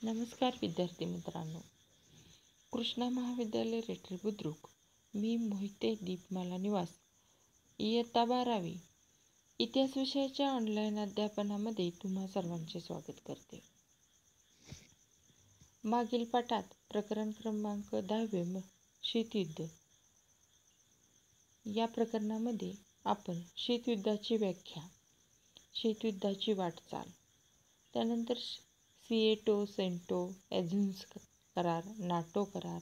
नमस्कार विद्यार्थी मित्रांनो. कृष्णा महाविद्यालय रेठरे बुद्रुक. मी मोहिते दीपमाला निवास, इयत्ता 12वी इतिहास विषयाच्या ऑनलाईन अध्यापनामध्ये तुम्हा सर्वांचे स्वागत करते. मागील पाठात प्रकरण क्रमांक 10 शीतयुद्ध या प्रकरणामध्ये आपण शीतयुद्धाची व्याख्या, शीतयुद्धाची वाटचाल, त्यानंतर सिएटो, सेंटो, एझेन्स करार, नाटो करार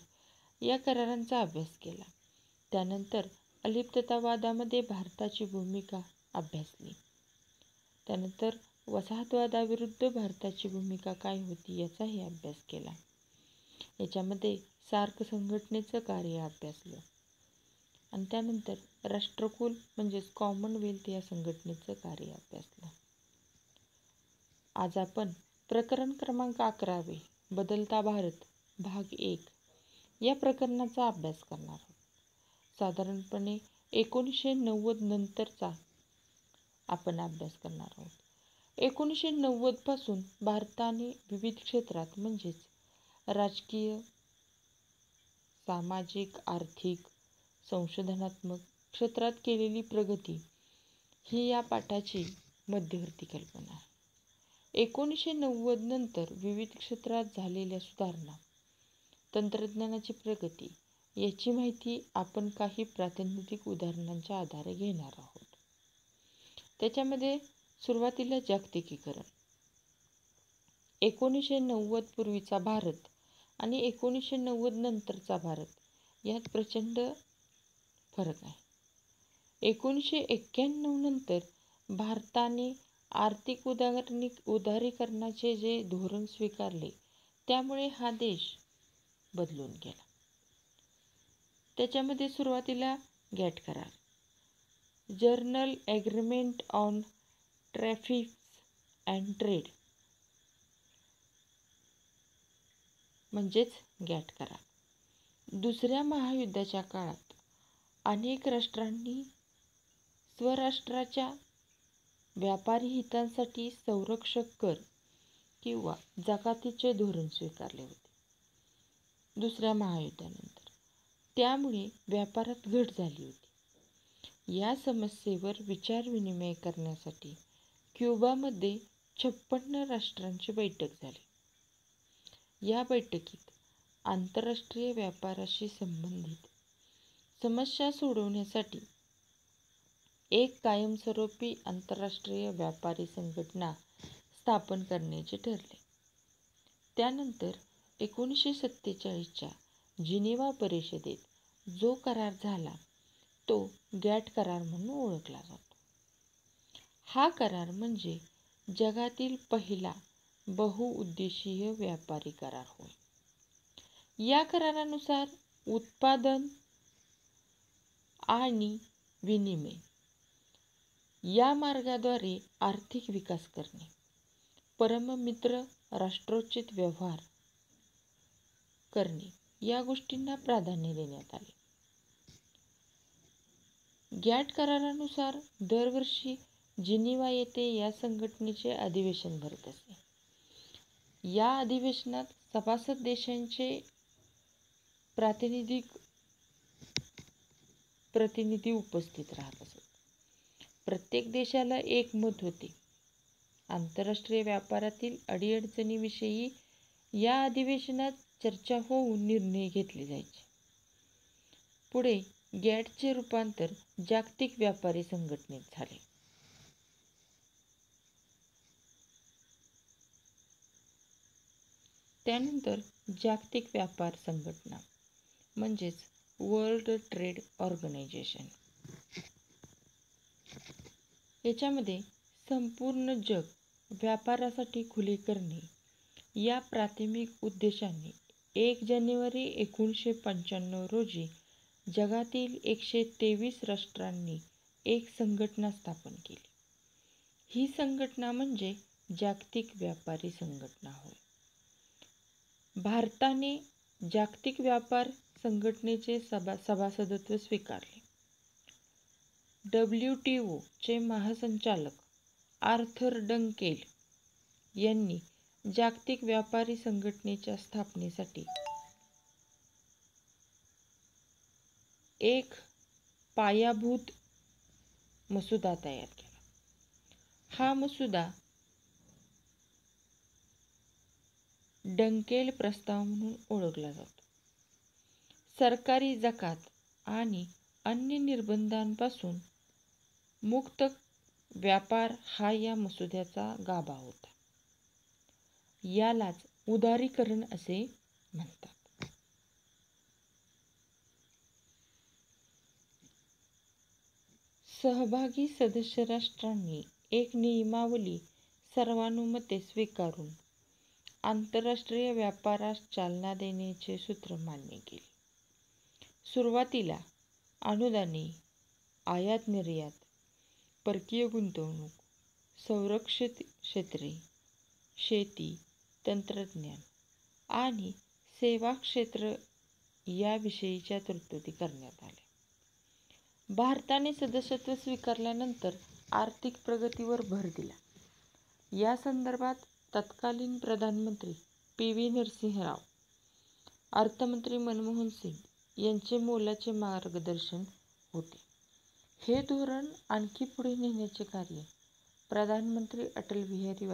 या करारांचा अभ्यास केला. त्यानंतर अलिप्ततावादामध्ये भारताची भूमिका अभ्यासली. त्यानंतर वसाहतवादाविरुद्ध भारताची भूमिका काय होती याचाही अभ्यास केला. याच्यामध्ये सार्क संघटनेचं कार्य अभ्यासलं आणि त्यानंतर राष्ट्रकुल म्हणजेच कॉमनवेल्थ या संघटनेचं कार्य अभ्यासलं. आज आपण प्रकरण क्रमांक 11 बदलता भारत भाग 1 या प्रकरणाचा अभ्यास करणार आहोत. साधारणपणे 1990 नंतरचा आपण अभ्यास करणार आहोत. 1990 पासून भारताने विविध क्षेत्रात म्हणजेच राजकीय, सामाजिक, आर्थिक, संशोधनात्मक क्षेत्रात केलेली प्रगती ही या पाठाची मध्यवर्ती कल्पना आहे. 1990 नंतर विविध क्षेत्रात झालेल्या सुधारणा, तंत्रज्ञानाची प्रगती याची माहिती आपण काही प्रातिनिधिक उदाहरणांच्या आधारे घेणार आहोत. त्याच्यामध्ये सुरुवातीला जागतिकीकरण. 1990 पूर्वीचा भारत आणि 1990 नंतरचा भारत यात प्रचंड फरक आहे. 1991 नंतर भारताने आर्थिक उदारीकरणाचे जे धोरण स्वीकारले त्यामुळे हा देश बदलून गेला. त्याच्यामध्ये सुरुवातीला गॅट करार, journal agreement on traffics and trade म्हणजेच गॅट करार. दुसऱ्या महायुद्धाच्या काळात अनेक राष्ट्रांनी स्वराष्ट्राच्या व्यापारी हितांसाठी संरक्षक कर किंवा जकातीचे धोरण स्वीकारले होते दुसऱ्या महायुद्धानंतर. त्यामुळे व्यापारात घट झाली होती. या समस्येवर विचारविनिमय करण्यासाठी क्युबामध्ये 56 राष्ट्रांची बैठक झाली. या बैठकीत आंतरराष्ट्रीय व्यापाराशी संबंधित समस्या सोडवण्यासाठी एक कायमस्वरूपी आंतरराष्ट्रीय व्यापारी संघटना स्थापन करण्याचे ठरले. त्यानंतर 1947च्या जिनेवा परिषदेत जो करार झाला तो गॅट करार म्हणून ओळखला जातो. हा करार म्हणजे जगातील पहिला बहुउद्देशीय व्यापारी करार होय. या करारानुसार उत्पादन आणि विनिमय या मार्गाद्वारे आर्थिक विकास करणे, परममित्र राष्ट्रोचित व्यवहार करणे या गोष्टींना प्राधान्य देण्यात आले. गॅट करारानुसार दरवर्षी जिनिव्हा येथे या संघटनेचे अधिवेशन भरत असे. या अधिवेशनात सभासद देशांचे प्रतिनिधी उपस्थित राहत असत. प्रत्येक देशाला एक मत होते. आंतरराष्ट्रीय व्यापारातील अडीअडचणीविषयी या अधिवेशनात चर्चा होऊन निर्णय घेतले जायचे. पुढे गॅटचे रूपांतर जागतिक व्यापारी संघटनेत झाले. त्यानंतर जागतिक व्यापार संघटना म्हणजेच वर्ल्ड ट्रेड ऑर्गनायझेशन. याच्यामध्ये संपूर्ण जग व्यापारासाठी खुले करणे या प्राथमिक उद्देशाने 1 जानेवारी 1995 रोजी जगातील 123 राष्ट्रांनी एक संघटना स्थापन केली. ही संघटना म्हणजे जागतिक व्यापारी संघटना होय. भारताने जागतिक व्यापार संघटनेचे सभासदत्व स्वीकारले. WTO चे महासंचालक आर्थर डंकेल यांनी जागतिक व्यापारी संघटनेच्या स्थापनेसाठी एक पायाभूत मसुदा तयार केला. हा मसुदा डंकेल प्रस्ताव म्हणून ओळखला जातो. सरकारी जकात आणि अन्य निर्बंधांपासून मुक्त व्यापार हा या मसुद्याचा गाभा होता. यालाच उदारीकरण असे म्हणतात. सहभागी सदस्य राष्ट्रांनी एक नियमावली सर्वानुमते स्वीकारून आंतरराष्ट्रीय व्यापारास चालना देण्याचे सूत्र मान्य केले. सुरुवातीला अनुदाने, आयात निर्यात, परकीय गुंतवणूक, संरक्षित क्षेत्रे, शेती, तंत्रज्ञान आणि सेवा क्षेत्र याविषयीच्या तरतुदी करण्यात आल्या. भारताने सदस्यत्व स्वीकारल्यानंतर आर्थिक प्रगतीवर भर दिला. या संदर्भात तत्कालीन प्रधानमंत्री पी.व्ही. नरसिंह राव, अर्थमंत्री मनमोहन सिंग यांचे मोलाचे मार्गदर्शन होते. हे धोरण आणखी पुढे नेण्याचे कार्य प्रधानमंत्री अटल बिहारी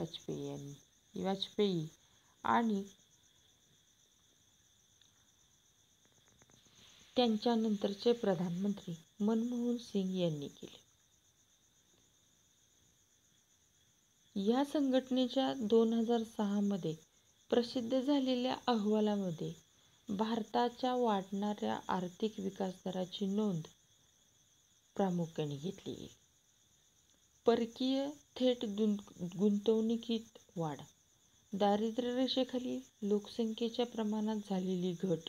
वाजपेयी आणि त्यांच्यानंतरचे प्रधानमंत्री मनमोहन सिंग यांनी केले. या संघटनेच्या 2006 मध्ये प्रसिद्ध झालेल्या अहवालामध्ये भारताच्या वाढणाऱ्या आर्थिक विकास दराची नोंद प्रामुख्याने घेतली गेली. परकीय थेट गुंतवणुकीत वाढ, दारिद्र्य रेषेखालील लोकसंख्येच्या प्रमाणात झालेली घट,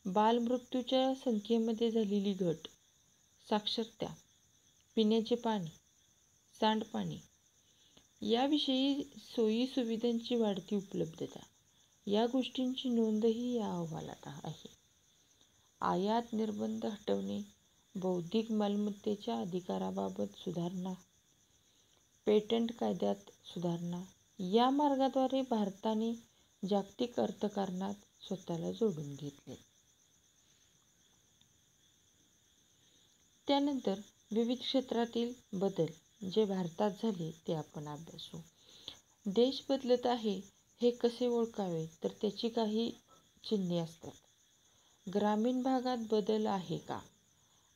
बालमृत्यूच्या संख्येमध्ये झालेली घट, साक्षरता, पिण्याचे पाणी, सांडपाणी याविषयी सोयीसुविधांची वाढती उपलब्धता या गोष्टींची नोंदही या अहवालात आहे. आयात निर्बंध हटवणे, बौद्धिक मालमत्तेच्या अधिकाराबाबत सुधारणा, पेटंट कायद्यात सुधारणा या मार्गाद्वारे भारताने जागतिक अर्थकारणात स्वतःला जोडून घेतले. त्यानंतर विविध क्षेत्रातील बदल जे भारतात झाले ते आपण अभ्यासू. देश बदलत आहे हे कसे ओळखावे तर त्याची काही चिन्हे असतात. ग्रामीण भागात बदल आहे का?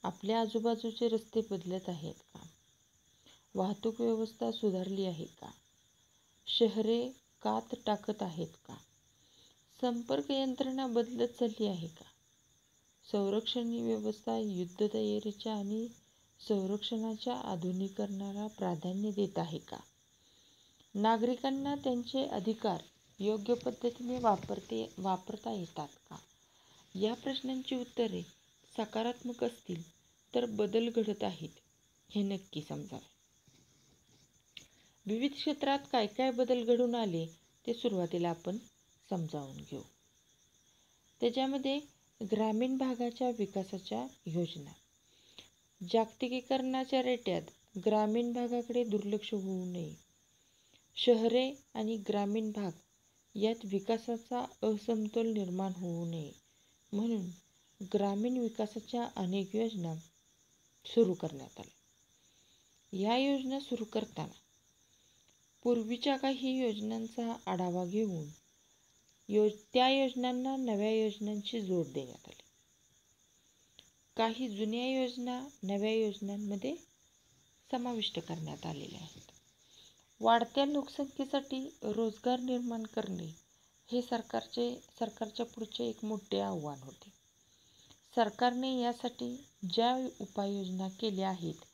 आपल्या आजूबाजूचे रस्ते बदलत आहेत का? वाहतूक व्यवस्था सुधारली आहे का? शहरे कात टाकत आहेत का? संपर्क यंत्रणा बदलत चालली आहे का? संरक्षण व्यवस्था युद्ध तयारीच्या आणि संरक्षणाच्या आधुनिकीकरणाला प्राधान्य देत आहे का? नागरिकांना त्यांचे अधिकार योग्य पद्धतीने वापरता येतात का? या प्रश्नांची उत्तरे सकारात्मक असतील तर बदल घडत आहेत हे नक्की समजावे. विविध क्षेत्रात काय काय बदल घडून आले ते सुरुवातीला आपण समजावून घेऊ. त्याच्यामध्ये ग्रामीण भागाच्या विकासाच्या योजना. जागतिकीकरणाच्या रेट्यात ग्रामीण भागाकडे दुर्लक्ष होऊ नये. शहरे आणि ग्रामीण भाग यात विकासाचा असमतोल निर्माण होऊ नये म्हणून ग्रामीण विकासाच्या अनेक योजना सुरू करण्यात आल्या. या योजना सुरू करताना पूर्वीच्या काही योजनांचा आढावा घेऊन त्या योजनांना नव्या योजनांची जोड देण्यात आली. काही जुन्या योजना नव्या योजनांमध्ये समाविष्ट करण्यात आलेल्या आहेत. वाढत्या लोकसंख्येसाठी रोजगार निर्माण करणे हे सरकारच्या पुढचे एक मोठे आव्हान होते. सरकारने यासाठी ज्या उपाययोजना केल्या आहेत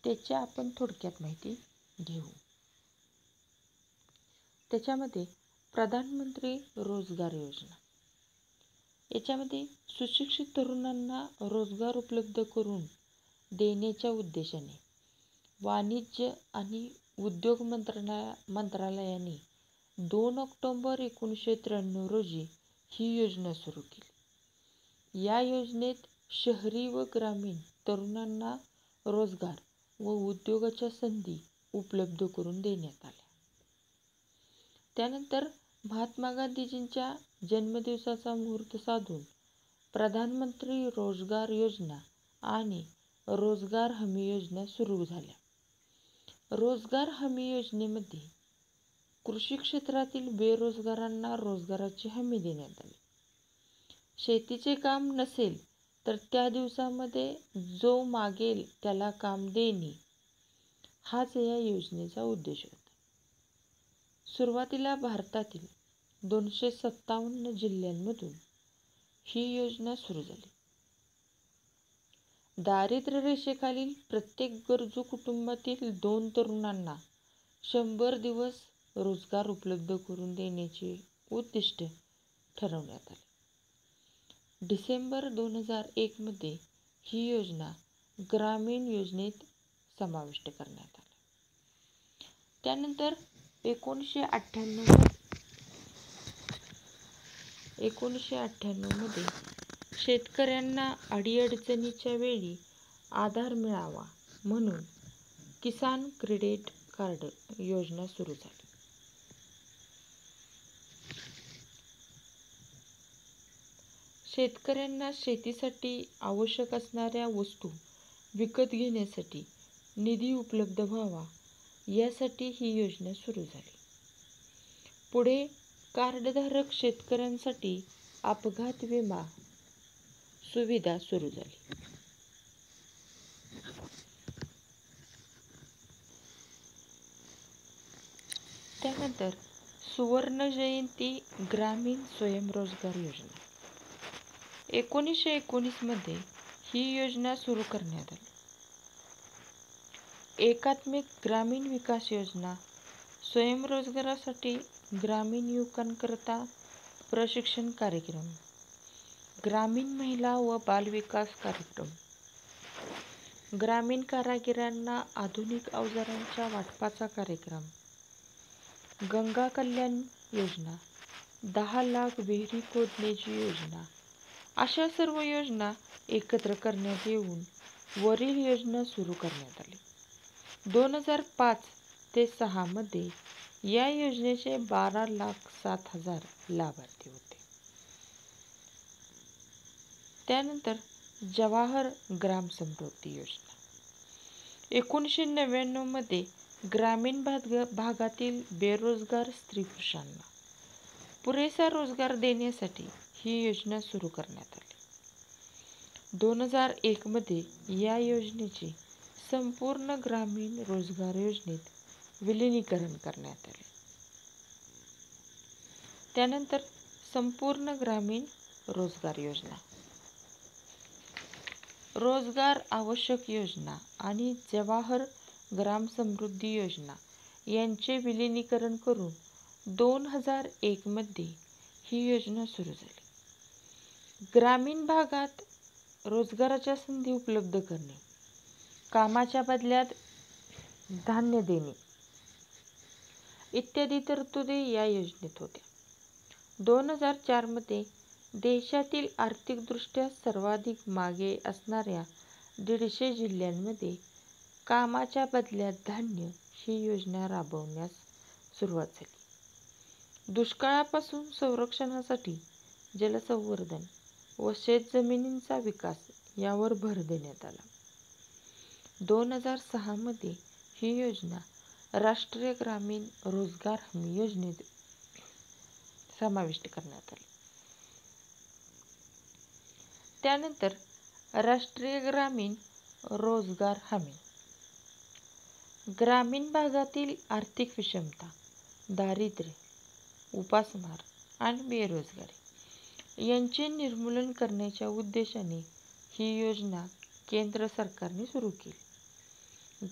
त्याची आपण थोडक्यात माहिती घेऊ. त्याच्यामध्ये प्रधानमंत्री रोजगार योजना. याच्यामध्ये सुशिक्षित तरुणांना रोजगार उपलब्ध करून देण्याच्या उद्देशाने वाणिज्य आणि उद्योग मंत्रालयाने 2 ऑक्टोबर 1993 रोजी ही योजना सुरू केली. या योजनेत शहरी व ग्रामीण तरुणांना रोजगार व उद्योगाच्या संधी उपलब्ध करून देण्यात आल्या. त्यानंतर महात्मा गांधीजींच्या जन्मदिवसाचा मुहूर्त साधून प्रधानमंत्री रोजगार योजना आणि रोजगार हमी योजना सुरू झाल्या. रोजगार हमी योजनेमध्ये कृषी क्षेत्रातील बेरोजगारांना रोजगाराची हमी देण्यात आली. शेतीचे काम नसेल तर त्या दिवसामध्ये जो मागेल त्याला काम देणे हाच या योजनेचा उद्देश होता. सुरुवातीला भारतातील 257 जिल्ह्यांमधून ही योजना सुरू झाली. दारिद्र्य रेषेखालील प्रत्येक गरजू कुटुंबातील 2 तरुणांना 100 दिवस रोजगार उपलब्ध करून देण्याचे उद्दिष्ट ठरवण्यात आले. डिसेंबर 2001 मध्ये ही योजना ग्रामीण योजनेत समाविष्ट करण्यात आली. त्यानंतर 1998 मध्ये शेतकऱ्यांना अडीअडचणीच्या वेळी आधार मिळावा म्हणून किसान क्रेडिट कार्ड योजना सुरू झाली. शेतकऱ्यांना शेतीसाठी आवश्यक असणाऱ्या वस्तू विकत घेण्यासाठी निधी उपलब्ध व्हावा यासाठी ही योजना सुरू झाली. पुढे कार्डधारक शेतकऱ्यांसाठी अपघात विमा सुविधा सुरू झाली. त्यानंतर सुवर्ण जयंती ग्रामीण स्वयंरोजगार योजना 1919 मध्ये ही योजना सुरू करण्यात आली. एकात्मिक ग्रामीण विकास योजना स्वयंरोजगारासाठी ग्रामीण युवकांकरता प्रशिक्षण कार्यक्रम, ग्रामीण महिला व बालविकास कार्यक्रम, ग्रामीण कारागिरांना आधुनिक अवजारांच्या वाटपाचा कार्यक्रम, गंगा कल्याण योजना, 10 लाख विहिरी खोदण्याची योजना अशा सर्व योजना एकत्र करण्यात येऊन वरील योजना सुरू करण्यात आली. 2005 ते 6 मध्ये या योजनेचे 12,07,000 लाभार्थी होते. त्यानंतर जवाहर ग्राम समृद्धी योजना 1999 मध्ये ग्रामीण भागातील बेरोजगार स्त्री-पुरुषांना पुरेसा रोजगार देण्यासाठी ही योजना सुरू करण्यात आली. 2001 मध्ये या योजनेचे संपूर्ण ग्रामीण रोजगार योजनेत विलीनीकरण करण्यात आले. त्यानंतर संपूर्ण ग्रामीण रोजगार योजना, रोजगार आवश्यक योजना आणि जवाहर ग्राम समृद्धी योजना यांचे विलीनीकरण करून 2001 मध्ये ही योजना सुरू झाली. ग्रामीण भागात रोजगाराच्या संधी उपलब्ध करणे, कामाच्या बदल्यात धान्य देणे इत्यादी तरतुदी या योजनेत होत्या. 2004 मध्ये देशातील आर्थिकदृष्ट्या सर्वाधिक मागे असणाऱ्या 150 जिल्ह्यांमध्ये कामाच्या बदल्यात धान्य ही योजना राबवण्यास सुरुवात झाली. दुष्काळापासून संरक्षणासाठी जलसंवर्धन व शेतजमिनींचा विकास यावर भर देण्यात आला. 2006 मध्ये ही योजना राष्ट्रीय ग्रामीण रोजगार हमी योजनेत समाविष्ट करण्यात आली. त्यानंतर राष्ट्रीय ग्रामीण रोजगार हमी, ग्रामीण भागातील आर्थिक विषमता, दारिद्र्य, उपासमार आणि बेरोजगारी यांचे निर्मूलन करण्याच्या उद्देशाने ही योजना केंद्र सरकारने सुरू केली.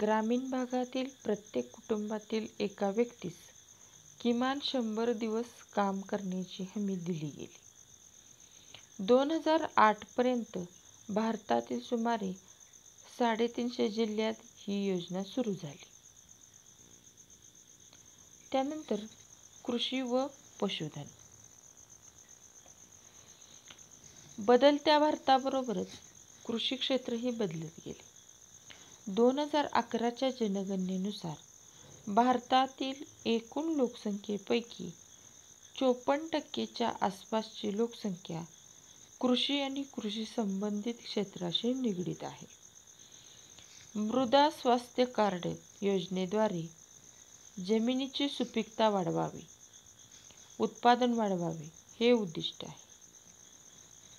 ग्रामीण भागातील प्रत्येक कुटुंबातील एका व्यक्तीस किमान 100 दिवस काम करण्याची हमी दिली गेली. 2008 पर्यंत भारतातील सुमारे 350 जिल्ह्यात ही योजना सुरू झाली. त्यानंतर कृषी व पशुधन, बदलत्या भारताबरोबरच कृषी क्षेत्रही बदलत गेले. 2011च्या जनगणनेनुसार भारतातील एकूण लोकसंख्येपैकी 54% आसपासची लोकसंख्या कृषी आणि कृषी संबंधित क्षेत्राशी निगडीत आहे. मृदा स्वास्थ्य कार्ड योजनेद्वारे जमिनीची सुपीकता वाढवावी, उत्पादन वाढवावे हे उद्दिष्ट आहे.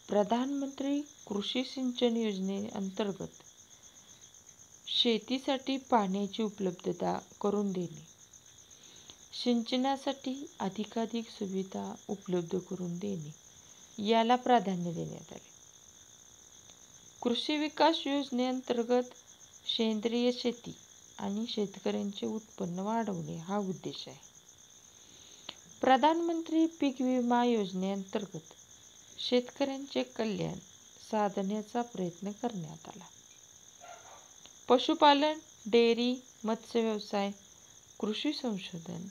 प्रधानमंत्री कृषी सिंचन योजनेअंतर्गत शेतीसाठी पाण्याची उपलब्धता करून देणे, सिंचनासाठी अधिकाधिक सुविधा उपलब्ध करून देणे याला प्राधान्य देण्यात आले. कृषी विकास योजनेअंतर्गत सेंद्रिय शेती आणि शेतकऱ्यांचे उत्पन्न वाढवणे हा उद्देश आहे. प्रधानमंत्री पीक विमा योजनेअंतर्गत शेतकऱ्यांचे कल्याण साधण्याचा प्रयत्न करण्यात आला. पशुपालन, डेअरी, मत्स्य व्यवसाय, कृषी संशोधन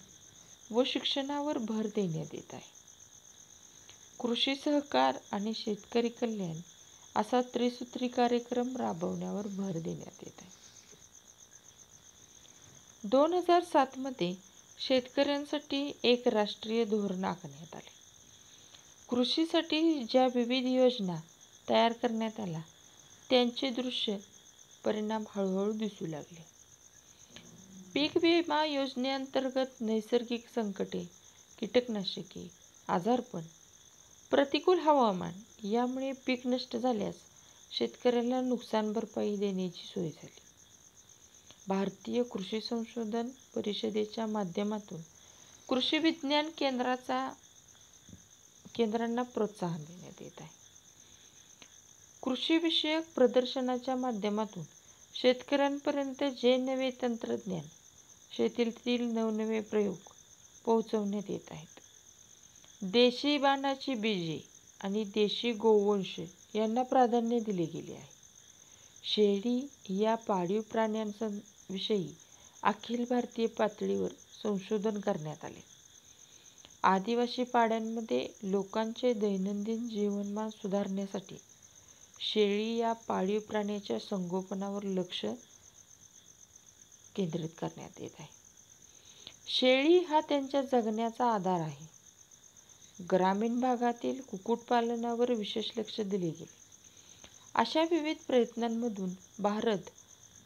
व शिक्षणावर भर देण्यात येत आहे. कृषी सहकार आणि शेतकरी कल्याण असा त्रिसूत्री कार्यक्रम राबवण्यावर भर देण्यात येत आहे. 2007 मध्ये शेतकऱ्यांसाठी एक राष्ट्रीय धोरण आखण्यात आले. कृषीसाठी ज्या विविध योजना तयार करण्यात आल्या त्यांचे दृश्य परिणाम हळूहळू दिसू लागले. पीक विमा योजनेअंतर्गत नैसर्गिक संकटे, कीटकनाशके, आजारपण, प्रतिकूल हवामान यामुळे पीक नष्ट झाल्यास शेतकऱ्याला नुकसान भरपाई देण्याची सोय झाली. भारतीय कृषी संशोधन परिषदेच्या माध्यमातून कृषी विज्ञान केंद्रांना प्रोत्साहन देण्यात येत आहे. कृषीविषयक प्रदर्शनाच्या माध्यमातून शेतकऱ्यांपर्यंत जे नवे तंत्रज्ञान, शेतीतील नवनवे प्रयोग पोहोचवण्यात येत आहेत. देशी वाणाची बीजे आणि देशी गोवंश यांना प्राधान्य दिले गेले आहे. शेळी या पाळीव प्राण्यांविषयी अखिल भारतीय पातळीवर संशोधन करण्यात आले. आदिवासी पाड्यांमध्ये लोकांचे दैनंदिन जीवनमान सुधारण्यासाठी शेळी या पाळीव प्राण्याच्या संगोपनावर लक्ष केंद्रित करण्यात येत आहे. शेळी हा त्यांच्या जगण्याचा आधार आहे. ग्रामीण भागातील कुक्कुटपालनावर विशेष लक्ष दिले गेले. अशा विविध प्रयत्नांमधून भारत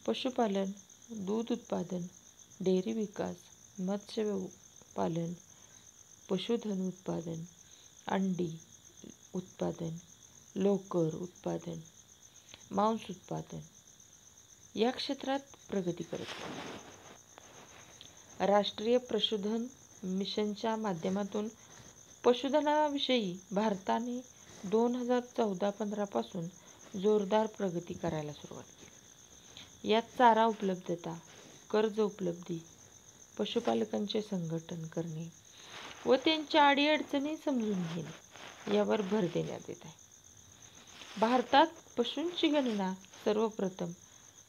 पशुपालन, दूध उत्पादन, डेअरी विकास, मत्स्य पालन, पशुधन उत्पादन, अंडी उत्पादन, लोकर उत्पादन, मांस उत्पादन या क्षेत्रात प्रगती करत आहे. राष्ट्रीय पशुधन मिशनच्या माध्यमातून पशुधनाविषयी भारताने 2014-15 पासून जोरदार प्रगती करायला सुरुवात केली. यात चारा उपलब्धता, कर्ज उपलब्धी, पशुपालकांचे संघटन करणे व त्यांच्या अडीअडचणी समजून घेणे यावर भर देण्यात येत आहे. भारतात पशूंची गणना सर्वप्रथम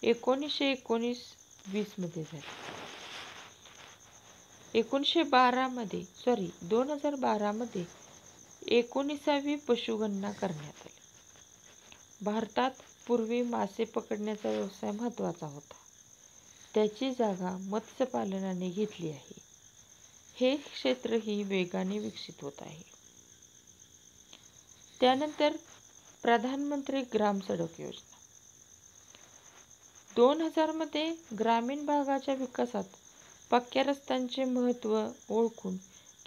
1919-20 मध्ये झाली. 2012 मध्ये 19वी पशुगणना करण्यात आली. भारतात पूर्वी मासे पकडण्याचा व्यवसाय महत्त्वाचा होता. त्याची जागा मत्स्यपालनाने घेतली आहे. हे क्षेत्रही वेगाने विकसित होत आहे. त्यानंतर प्रधानमंत्री ग्राम सडक योजना. 2000 मध्ये ग्रामीण भागाच्या विकासात पक्क्या रस्त्यांचे महत्त्व ओळखून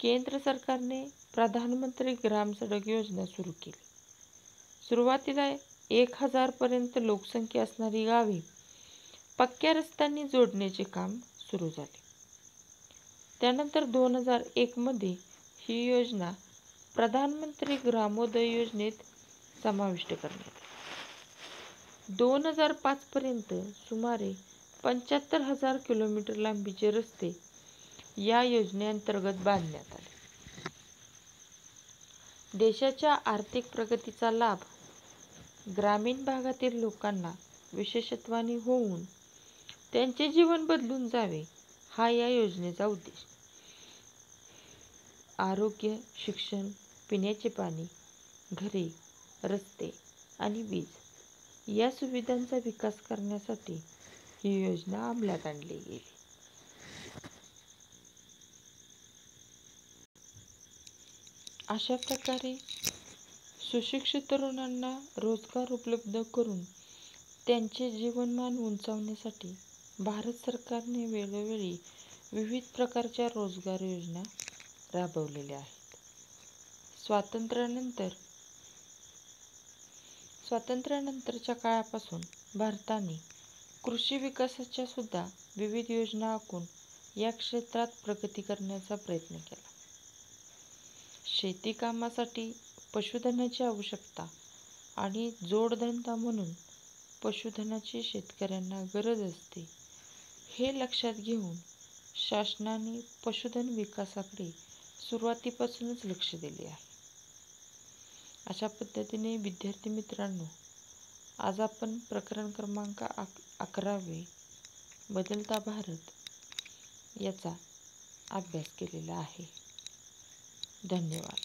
केंद्र सरकारने प्रधानमंत्री ग्राम सडक योजना सुरू केली. सुरुवातीला 1000 पर्यंत लोकसंख्या असणारी गावे पक्क्या रस्त्यांनी जोडण्याचे काम सुरू झाले. त्यानंतर 2001 मध्ये ही योजना प्रधानमंत्री ग्रामोदय योजनेत समाविष्ट करण्यात आली. 2005 पर्यंत सुमारे 75,000 किलोमीटर लांबीचे रस्ते या योजनेअंतर्गत बांधण्यात आले. देशाच्या आर्थिक प्रगतीचा लाभ ग्रामीण भागातील लोकांना विशेषत्वाने होऊन त्यांचे जीवन बदलून जावे हा या योजनेचा उद्देश. आरोग्य, शिक्षण, पिण्याचे पाणी, घरे, रस्ते आणि वीज या सुविधांचा विकास करण्यासाठी ही योजना अंमलात आणली गेली. अशा प्रकारे सुशिक्षित तरुणांना रोजगार उपलब्ध करून त्यांचे जीवनमान उंचावण्यासाठी भारत सरकारने वेळोवेळी विविध प्रकारच्या रोजगार योजना राबवलेल्या आहेत. स्वातंत्र्यानंतरच्या काळापासून भारताने कृषी विकासाच्या सुद्धा विविध योजना आखून या क्षेत्रात प्रगती करण्याचा प्रयत्न केला. शेती कामासाठी पशुधनाची आवश्यकता आणि जोडधंदा म्हणून पशुधनाची शेतकऱ्यांना गरज असते, हे लक्षात घेऊन शासनाने पशुधन विकासाकडे सुरुवातीपासूनच लक्ष दिले आहे. अशा पद्धतीने विद्यार्थी मित्रांनो, आज आपण प्रकरण क्रमांक 11 बदलता भारत याचा अभ्यास केलेला आहे. धन्यवाद.